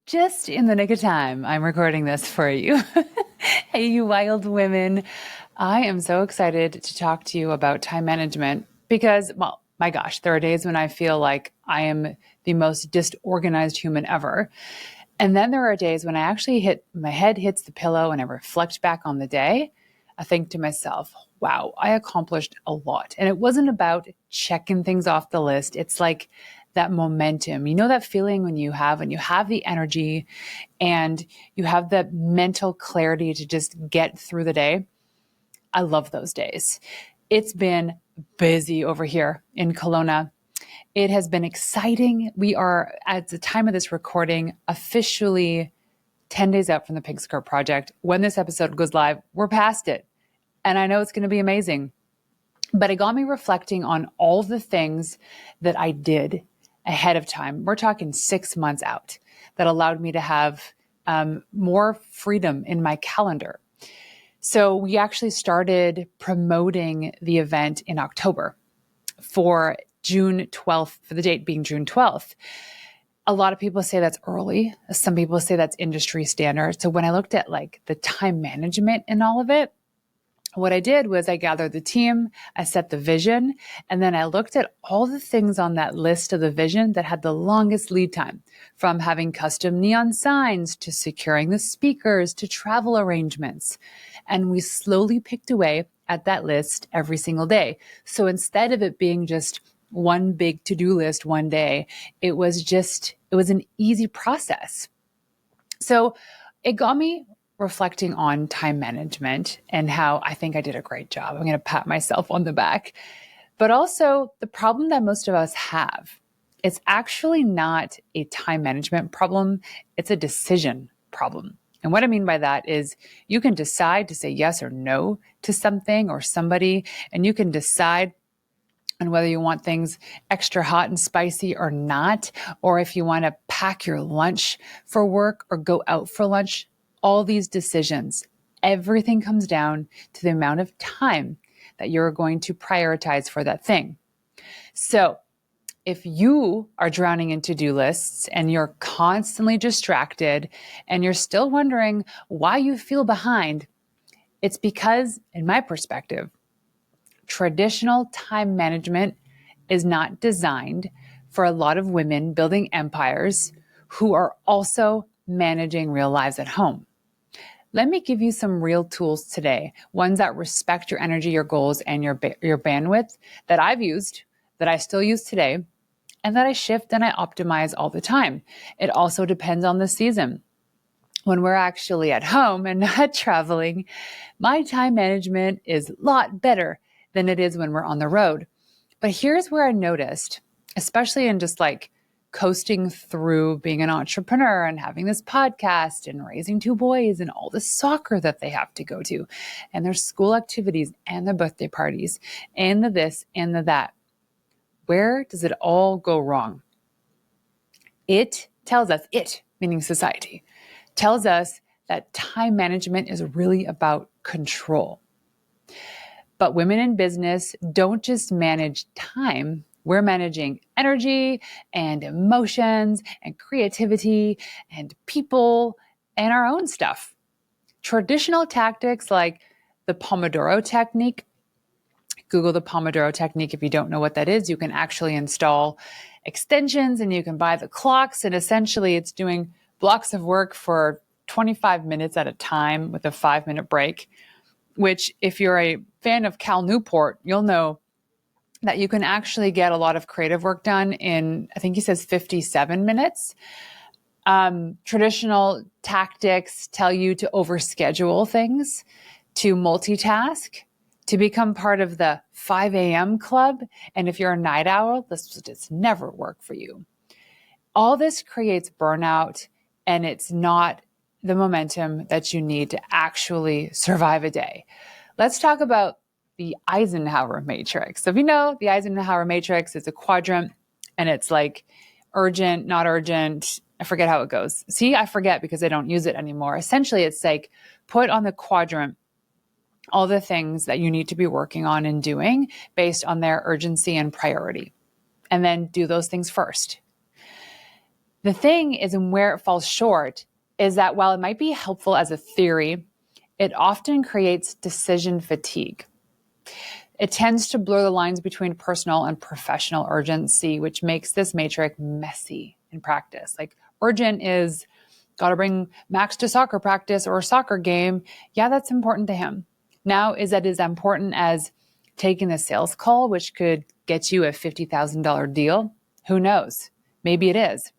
just in the nick of time. I'm recording this for you. Hey, you wild women. I am so excited to talk to you about time management because, well, my gosh, there are days when I feel like I am the most disorganized human ever. And then there are days when I actually my head hits the pillow and I reflect back on the day. I think to myself, wow, I accomplished a lot. And it wasn't about checking things off the list. It's like that momentum. You know that feeling when you have the energy and you have the mental clarity to just get through the day. I love those days. It's been busy over here in Kelowna. It has been exciting. We are, at the time of this recording, officially 10 days out from the Pink Skirt Project. When this episode goes live, we're past it. And I know it's going to be amazing. But it got me reflecting on all the things that I did ahead of time. We're talking 6 months out that allowed me to have more freedom in my calendar. So we actually started promoting the event in October for June 12th, for the date being June 12th. A lot of people say that's early. Some people say that's industry standard. So when I looked at like the time management and all of it, what I did was I gathered the team, I set the vision, and then I looked at all the things on that list of the vision that had the longest lead time, from having custom neon signs to securing the speakers to travel arrangements. And we slowly picked away at that list every single day. So instead of it being just one big to-do list one day, it was an easy process. So it got me reflecting on time management and how I think I did a great job. I'm going to pat myself on the back. But also the problem that most of us have, it's actually not a time management problem. It's a decision problem. And what I mean by that is you can decide to say yes or no to something or somebody, and you can decide on whether you want things extra hot and spicy or not, or if you want to pack your lunch for work or go out for lunch. All these decisions, everything comes down to the amount of time that you're going to prioritize for that thing. So if you are drowning in to-do lists and you're constantly distracted and you're still wondering why you feel behind, it's because, in my perspective, traditional time management is not designed for a lot of women building empires who are also managing real lives at home. Let me give you some real tools today, ones that respect your energy, your goals, and your bandwidth that I've used, that I still use today, and that I shift and I optimize all the time. It also depends on the season. When we're actually at home and not traveling, my time management is a lot better than it is when we're on the road. But here's where I noticed, especially in just like coasting through being an entrepreneur and having this podcast and raising two boys and all the soccer that they have to go to and their school activities and their birthday parties and the this and the that. Where does it all go wrong? It tells us, meaning society, tells us that time management is really about control. But women in business don't just manage time. We're managing energy and emotions and creativity and people and our own stuff. Traditional tactics like the Pomodoro technique, Google the Pomodoro technique. If you don't know what that is, you can actually install extensions and you can buy the clocks. And essentially it's doing blocks of work for 25 minutes at a time with a 5-minute break, which if you're a fan of Cal Newport, you'll know that you can actually get a lot of creative work done in, I think he says 57 minutes. Traditional tactics tell you to overschedule things, to multitask, to become part of the 5 a.m. club. And if you're a night owl, this will just never work for you. All this creates burnout, and it's not the momentum that you need to actually survive a day. Let's talk about the Eisenhower matrix. So if you know, the Eisenhower matrix is a quadrant, and it's like urgent, not urgent. I forget how it goes. See, I forget because I don't use it anymore. Essentially, it's like put on the quadrant all the things that you need to be working on and doing based on their urgency and priority, and then do those things first. The thing is, and where it falls short, is that while it might be helpful as a theory, it often creates decision fatigue. It tends to blur the lines between personal and professional urgency, which makes this matrix messy in practice. Like, urgent is got to bring Max to soccer practice or a soccer game. Yeah, that's important to him. Now, is that as important as taking a sales call, which could get you a $50,000 deal? Who knows? Maybe it is.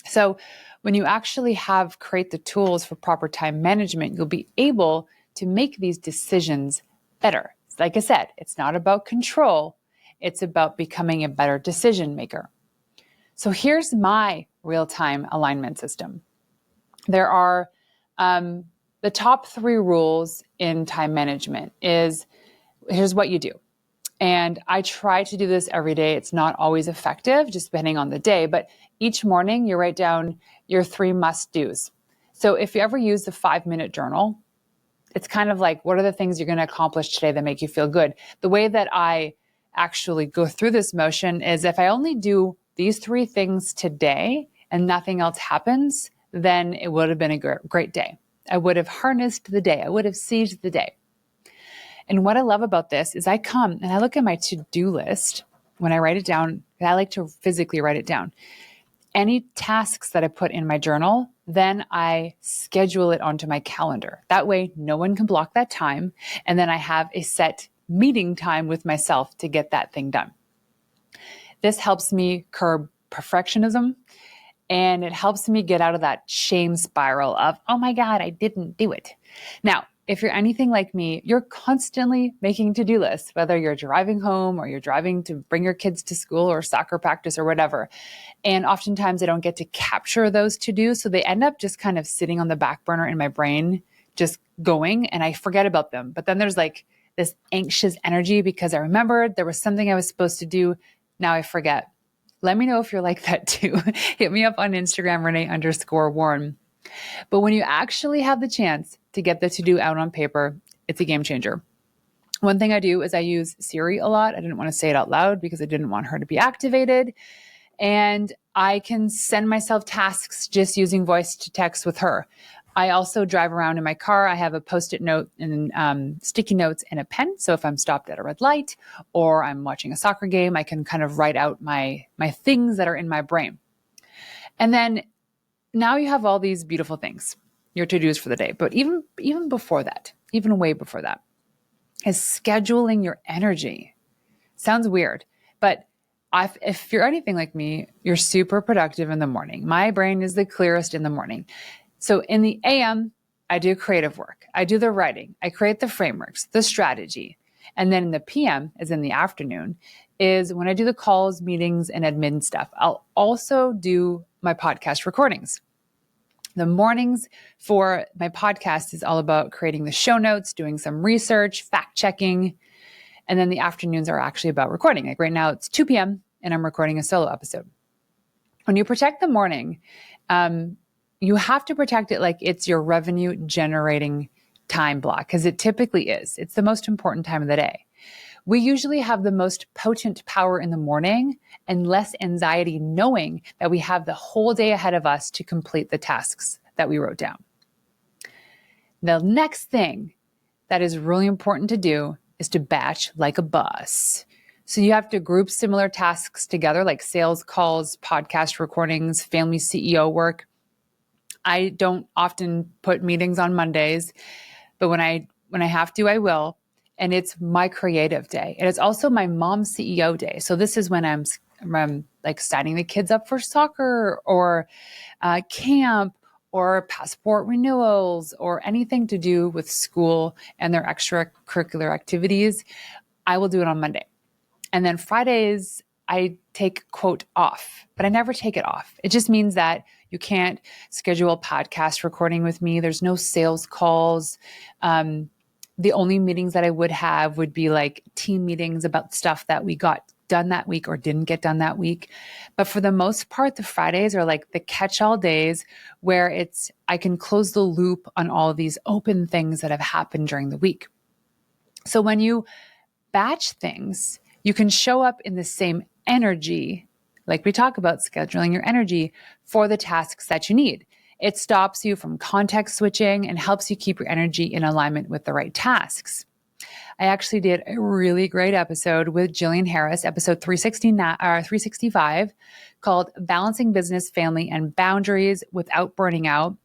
So when you actually create the tools for proper time management, you'll be able to make these decisions better. Like I said, it's not about control. It's about becoming a better decision maker. So here's my real-time alignment system. There are the top 3 rules in time management here's what you do. And I try to do this every day. It's not always effective, just depending on the day. But each morning, you write down your 3 must-dos. So if you ever use the 5-minute journal, it's kind of like, what are the things you're going to accomplish today that make you feel good? The way that I actually go through this motion is if I only do these 3 things today and nothing else happens, then it would have been a great day. I would have harnessed the day. I would have seized the day. And what I love about this is I come and I look at my to-do list when I write it down. I like to physically write it down. Any tasks that I put in my journal, then I schedule it onto my calendar. That way, no one can block that time. And then I have a set meeting time with myself to get that thing done. This helps me curb perfectionism, and it helps me get out of that shame spiral of, oh my God, I didn't do it. Now, if you're anything like me, you're constantly making to-do lists, whether you're driving home or you're driving to bring your kids to school or soccer practice or whatever. And oftentimes I don't get to capture those to-dos. So they end up just kind of sitting on the back burner in my brain, just going, and I forget about them. But then there's like this anxious energy because I remembered there was something I was supposed to do. Now I forget. Let me know if you're like that too. Hit me up on Instagram, Renee_Warren. But when you actually have the chance to get the to-do out on paper, it's a game changer. One thing I do is I use Siri a lot. I didn't want to say it out loud because I didn't want her to be activated. And I can send myself tasks just using voice to text with her. I also drive around in my car. I have a Post-it note and sticky notes and a pen. So if I'm stopped at a red light or I'm watching a soccer game, I can kind of write out my things that are in my brain. And then now you have all these beautiful things, your to-dos for the day. But even before that, even way before that, is scheduling your energy. Sounds weird, but if you're anything like me, you're super productive in the morning. My brain is the clearest in the morning. So in the AM, I do creative work. I do the writing. I create the frameworks, the strategy. And then in the PM, as in the afternoon, is when I do the calls, meetings, and admin stuff. I'll also do my podcast recordings. The mornings for my podcast is all about creating the show notes, doing some research, fact checking. And then the afternoons are actually about recording. Like right now it's 2 p.m. and I'm recording a solo episode. When you protect the morning, you have to protect it like it's your revenue generating time block, because it typically is. It's the most important time of the day. We usually have the most potent power in the morning and less anxiety knowing that we have the whole day ahead of us to complete the tasks that we wrote down. The next thing that is really important to do is to batch like a boss. So you have to group similar tasks together, like sales calls, podcast recordings, family CEO work. I don't often put meetings on Mondays, but when I have to, I will. And it's my creative day. And it's also my mom CEO day. So this is when I'm like signing the kids up for soccer or camp or passport renewals or anything to do with school and their extracurricular activities. I will do it on Monday. And then Fridays, I take quote off, but I never take it off. It just means that you can't schedule a podcast recording with me. There's no sales calls. The only meetings that I would have would be like team meetings about stuff that we got done that week or didn't get done that week. But for the most part, the Fridays are like the catch-all days where I can close the loop on all of these open things that have happened during the week. So when you batch things, you can show up in the same energy like we talk about scheduling your energy for the tasks that you need. It stops you from context switching and helps you keep your energy in alignment with the right tasks. I actually did a really great episode with Jillian Harris, episode 365, called Balancing Business, Family, and Boundaries Without Burning Out.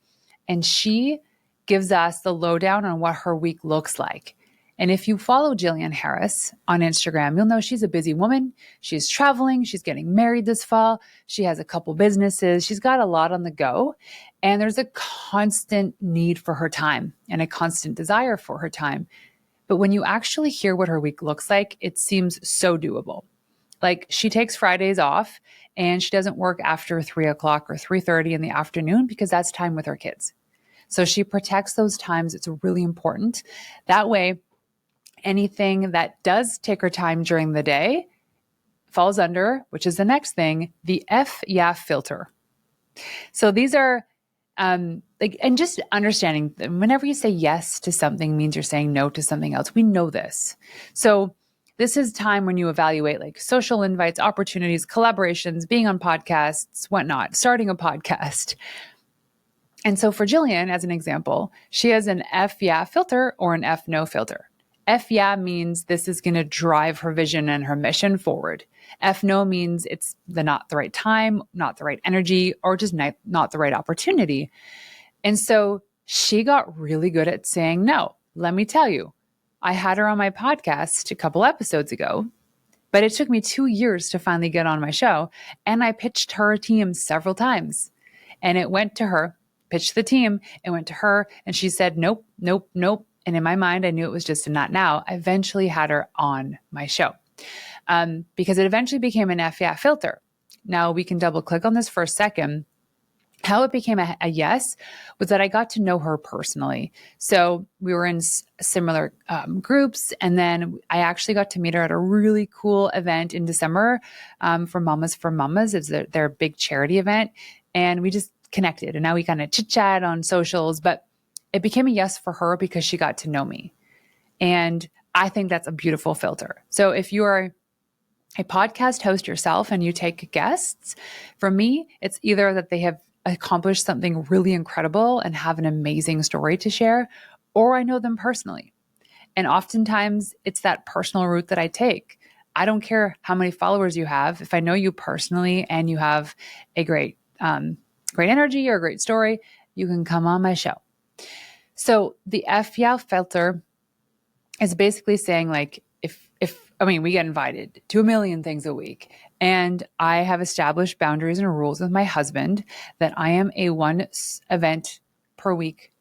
And she gives us the lowdown on what her week looks like. And if you follow Jillian Harris on Instagram, you'll know she's a busy woman. She's traveling. She's getting married this fall. She has a couple businesses. She's got a lot on the go. And there's a constant need for her time and a constant desire for her time. But when you actually hear what her week looks like, it seems so doable. Like she takes Fridays off and she doesn't work after 3 o'clock or 3:30 in the afternoon because that's time with her kids. So she protects those times. It's really important. That way, anything that does take her time during the day falls under, which is the next thing, the F yeah filter. So these are and just understanding that whenever you say yes to something means you're saying no to something else. We know this. So this is time when you evaluate like social invites, opportunities, collaborations, being on podcasts, whatnot, starting a podcast. And so for Jillian, as an example, she has an F yeah filter or an F no filter. F yeah means this is going to drive her vision and her mission forward. F no means it's not the right time, not the right energy, or just not the right opportunity. And so she got really good at saying no. Let me tell you, I had her on my podcast a couple episodes ago, but it took me 2 years to finally get on my show. And I pitched her team several times. And it went to her, pitched the team, it went to her, and she said, nope, nope, nope. And in my mind, I knew it was just a not now. I eventually had her on my show because it eventually became an F yeah filter. Now we can double click on this for a second. How it became a yes was that I got to know her personally. So we were in similar groups. And then I actually got to meet her at a really cool event in December for Mamas for Mamas. It's their big charity event. And we just connected. And now we kind of chit chat on socials. But it became a yes for her because she got to know me. And I think that's a beautiful filter. So if you are a podcast host yourself and you take guests, for me, it's either that they have accomplished something really incredible and have an amazing story to share, or I know them personally. And oftentimes it's that personal route that I take. I don't care how many followers you have. If I know you personally and you have a great energy or a great story, you can come on my show. So the F yeah filter is basically saying like, we get invited to a million things a week, and I have established boundaries and rules with my husband that I am a one event per week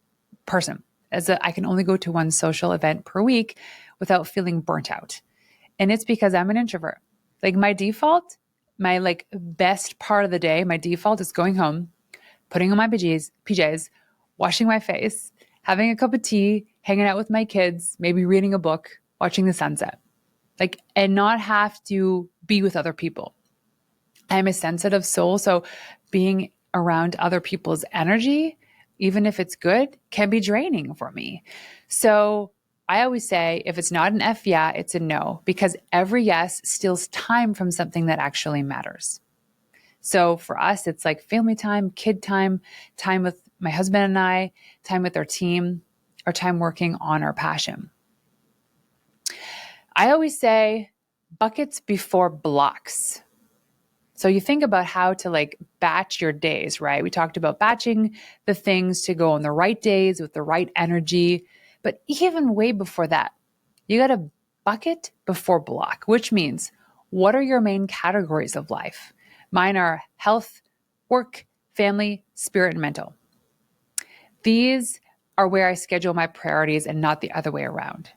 person. I can only go to one social event per week without feeling burnt out. And it's because I'm an introvert. Like my default, my like best part of the day, my default is going home, putting on my PJs, washing my face, having a cup of tea, hanging out with my kids, maybe reading a book, watching the sunset, and not have to be with other people. I'm a sensitive soul, so being around other people's energy, even if it's good, can be draining for me. So I always say, if it's not an F yeah, it's a no, because every yes steals time from something that actually matters. So for us, it's like family time, kid time, time with my husband and I, time with our team, or time working on our passion. I always say buckets before blocks. So you think about how to batch your days, right? We talked about batching the things to go on the right days with the right energy. But even way before that, you got to bucket before block, which means what are your main categories of life? Mine are health, work, family, spirit, and mental. These are where I schedule my priorities and not the other way around.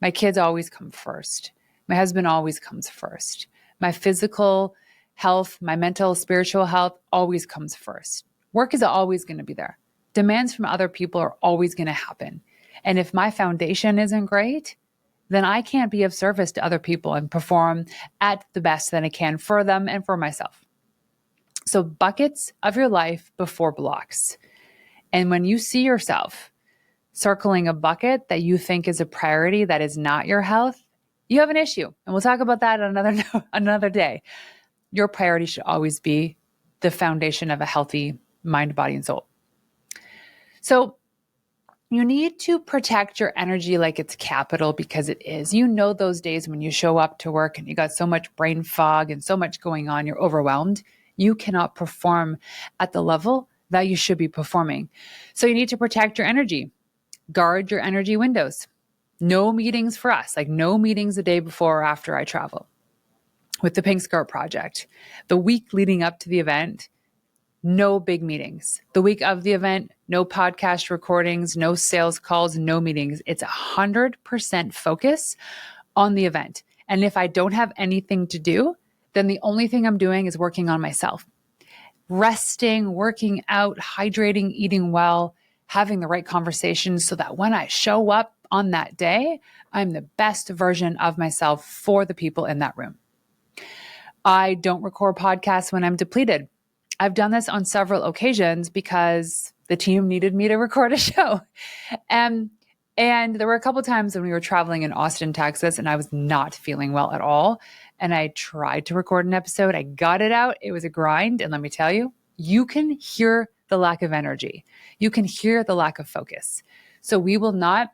My kids always come first. My husband always comes first. My physical health, my mental, spiritual health always comes first. Work is always going to be there. Demands from other people are always going to happen. And if my foundation isn't great, then I can't be of service to other people and perform at the best that I can for them and for myself. So buckets of your life before blocks. And when you see yourself circling a bucket that you think is a priority that is not your health, you have an issue. And we'll talk about that another day. your priority should always be the foundation of a healthy mind, body, and soul. So you need to protect your energy like it's capital, because it is. You know those days when you show up to work and you got so much brain fog and so much going on, you're overwhelmed. You cannot perform at the level that you should be performing. So you need to protect your energy. Guard your energy windows. No meetings for us, like no meetings the day before or after I travel. With the Pink Skirt Project, the week leading up to the event, no big meetings. The week of the event, no podcast recordings, no sales calls, no meetings. It's 100% focus on the event. And if I don't have anything to do, then the only thing I'm doing is working on myself. Resting, working out, hydrating, eating well, having the right conversations so that when I show up on that day, I'm the best version of myself for the people in that room. I don't record podcasts when I'm depleted. I've done this on several occasions because the team needed me to record a show. And there were a couple of times when we were traveling in Austin, Texas, and I was not feeling well at all. And I tried to record an episode. I got it out. It was a grind. And let me tell you, you can hear the lack of energy. You can hear the lack of focus. So we will not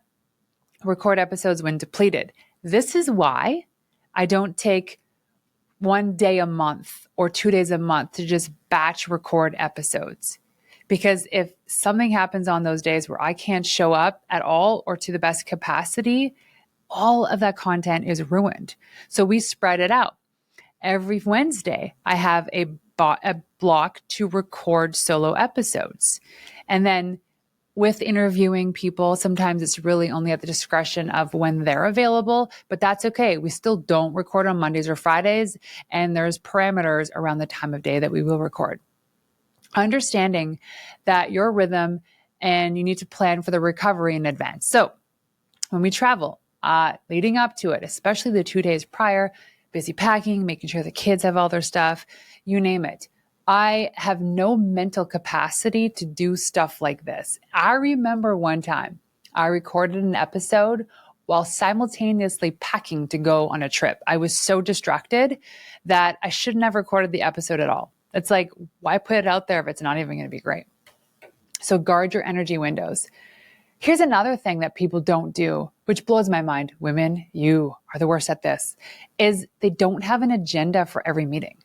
record episodes when depleted. This is why I don't take 1 day a month or 2 days a month to just batch record episodes. Because if something happens on those days where I can't show up at all or to the best capacity, all of that content is ruined. So we spread it out. Every Wednesday, I have a block to record solo episodes. And then with interviewing people, sometimes it's really only at the discretion of when they're available, but that's okay. We still don't record on Mondays or Fridays, and there's parameters around the time of day that we will record. Understanding that your rhythm and you need to plan for the recovery in advance. So when we travel, leading up to it, especially the 2 days prior, busy packing, making sure the kids have all their stuff, you name it. I have no mental capacity to do stuff like this. I remember one time I recorded an episode while simultaneously packing to go on a trip. I was so distracted that I shouldn't have recorded the episode at all. It's like, why put it out there if it's not even going to be great? So guard your energy windows. Here's another thing that people don't do, which blows my mind. Women, you are the worst at this, is they don't have an agenda for every meeting.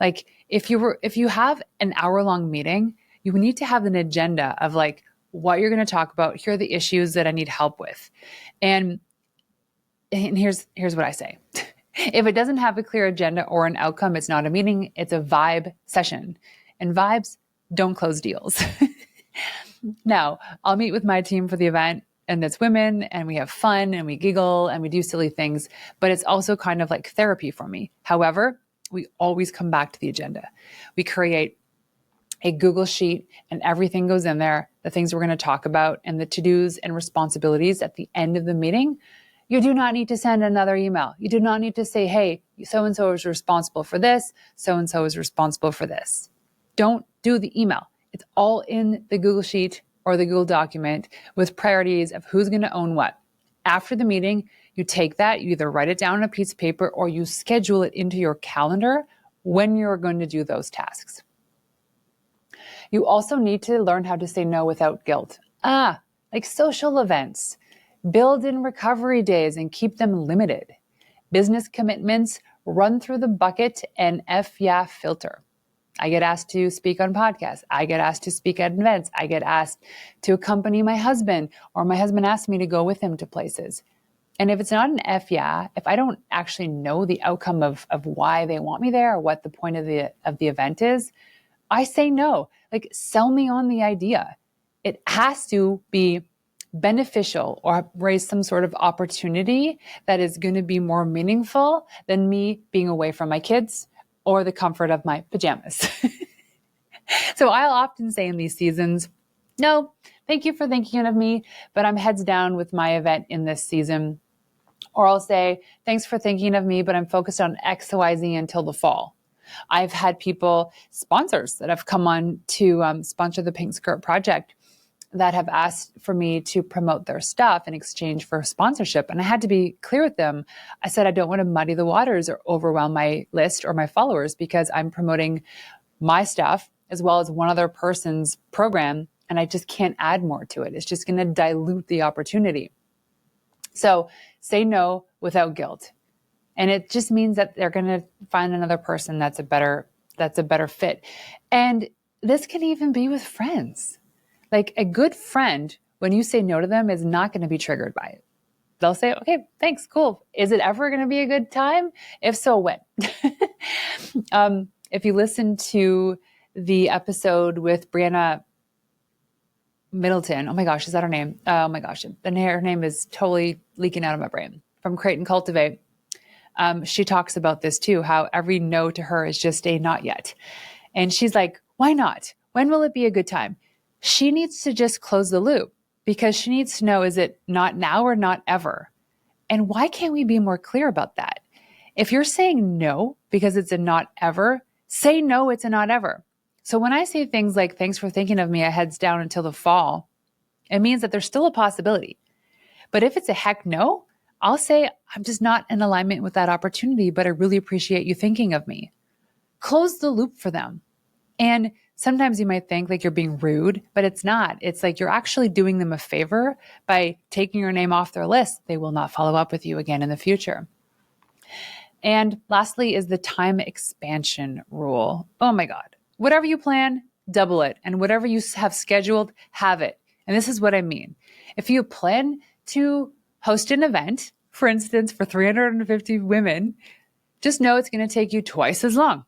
Like if you have an hour-long meeting, you need to have an agenda of like what you're going to talk about. Here are the issues that I need help with. And here's what I say. If it doesn't have a clear agenda or an outcome, it's not a meeting, it's a vibe session. And vibes don't close deals. Now, I'll meet with my team for the event, and it's women, and we have fun, and we giggle, and we do silly things, but it's also kind of like therapy for me. However, we always come back to the agenda. We create a Google sheet, and everything goes in there, the things we're going to talk about, and the to-dos and responsibilities at the end of the meeting. You do not need to send another email. You do not need to say, hey, so-and-so is responsible for this, so-and-so is responsible for this. Don't do the email. It's all in the Google Sheet or the Google document with priorities of who's going to own what. After the meeting, you take that, you either write it down on a piece of paper or you schedule it into your calendar when you're going to do those tasks. You also need to learn how to say no without guilt. Like social events. Build in recovery days and keep them limited. Business commitments, run through the bucket and filter. I get asked to speak on podcasts. I get asked to speak at events. I get asked to accompany my husband, or my husband asks me to go with him to places. And if it's not an if I don't actually know the outcome of why they want me there or what the point of the event is, I say no. Like, sell me on the idea. It has to be beneficial or raise some sort of opportunity that is going to be more meaningful than me being away from my kids or the comfort of my pajamas. So I'll often say in these seasons, no, thank you for thinking of me, but I'm heads down with my event in this season. Or I'll say, thanks for thinking of me, but I'm focused on X, Y, Z until the fall. I've had sponsors that have come on to sponsor the Pink Skirt Project that have asked for me to promote their stuff in exchange for sponsorship. And I had to be clear with them. I said, I don't want to muddy the waters or overwhelm my list or my followers because I'm promoting my stuff as well as one other person's program. And I just can't add more to it. It's just going to dilute the opportunity. So say no without guilt. And it just means that they're going to find another person that's a better fit. And this can even be with friends. Like a good friend, when you say no to them, is not going to be triggered by it. They'll say, okay, thanks, cool. Is it ever going to be a good time? If so, when? If you listen to the episode with Brianna Middleton, oh my gosh, is that her name? Oh my gosh, her name is totally leaking out of my brain. From Create and Cultivate. She talks about this too, how every no to her is just a not yet. And she's like, why not? When will it be a good time? She needs to just close the loop because she needs to know, is it not now or not ever? And why can't we be more clear about that? If you're saying no because it's a not ever, say no, it's a not ever. So when I say things like, thanks for thinking of me, I heads down until the fall, it means that there's still a possibility. But if it's a heck no, I'll say, I'm just not in alignment with that opportunity, but I really appreciate you thinking of me. Close the loop for them. And sometimes you might think like you're being rude, but it's not. It's like you're actually doing them a favor by taking your name off their list. They will not follow up with you again in the future. And lastly is the time expansion rule. Oh my God. Whatever you plan, double it. And whatever you have scheduled, have it. And this is what I mean. If you plan to host an event, for instance, for 350 women, just know it's going to take you twice as long.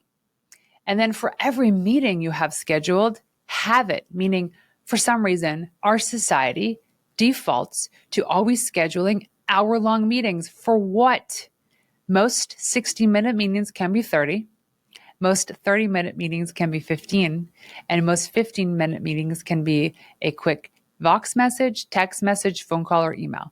And then for every meeting you have scheduled, have it. Meaning, for some reason, our society defaults to always scheduling hour-long meetings. For what? Most 60-minute meetings can be 30. Most 30-minute meetings can be 15. And most 15-minute meetings can be a quick Vox message, text message, phone call, or email.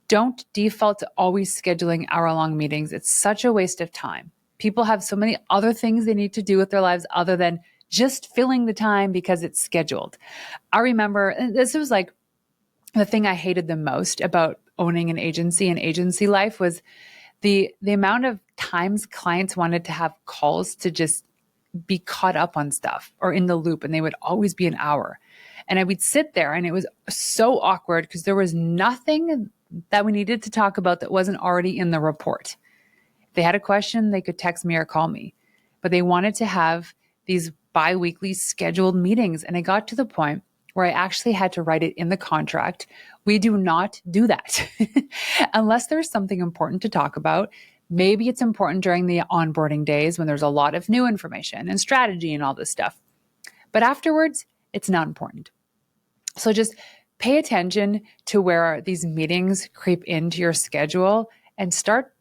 Don't default to always scheduling hour-long meetings. It's such a waste of time. People have so many other things they need to do with their lives other than just filling the time because it's scheduled. I remember, this was like the thing I hated the most about owning an agency and agency life was the amount of times clients wanted to have calls to just be caught up on stuff or in the loop, and they would always be an hour. And I would sit there and it was so awkward because there was nothing that we needed to talk about that wasn't already in the report. If they had a question, they could text me or call me. But they wanted to have these bi-weekly scheduled meetings. And it got to the point where I actually had to write it in the contract. We do not do that unless there's something important to talk about. Maybe it's important during the onboarding days when there's a lot of new information and strategy and all this stuff. But afterwards, it's not important. So just pay attention to where these meetings creep into your schedule and start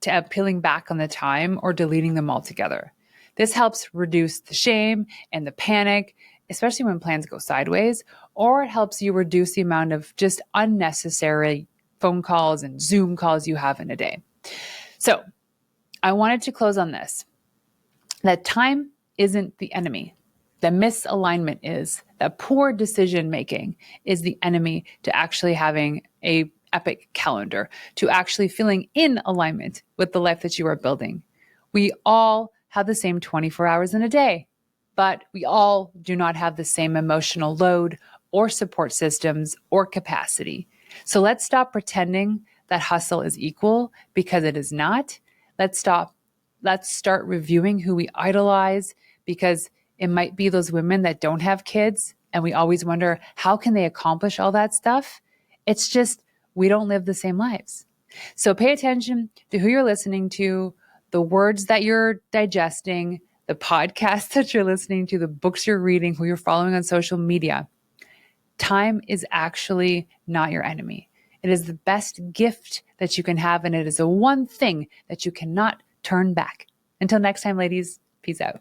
to peeling back on the time or deleting them altogether. This helps reduce the shame and the panic, especially when plans go sideways, or it helps you reduce the amount of just unnecessary phone calls and Zoom calls you have in a day. So I wanted to close on this, that time isn't the enemy. The misalignment is, that poor decision making is the enemy to actually having a epic calendar, to actually feeling in alignment with the life that you are building. We all have the same 24 hours in a day, but we all do not have the same emotional load or support systems or capacity. So let's stop pretending that hustle is equal because it is not. Let's start reviewing who we idolize, because it might be those women that don't have kids and we always wonder, how can they accomplish all that stuff? It's just, we don't live the same lives. So pay attention to who you're listening to, the words that you're digesting, the podcasts that you're listening to, the books you're reading, who you're following on social media. Time is actually not your enemy. It is the best gift that you can have, and it is the one thing that you cannot turn back. Until next time, ladies, peace out.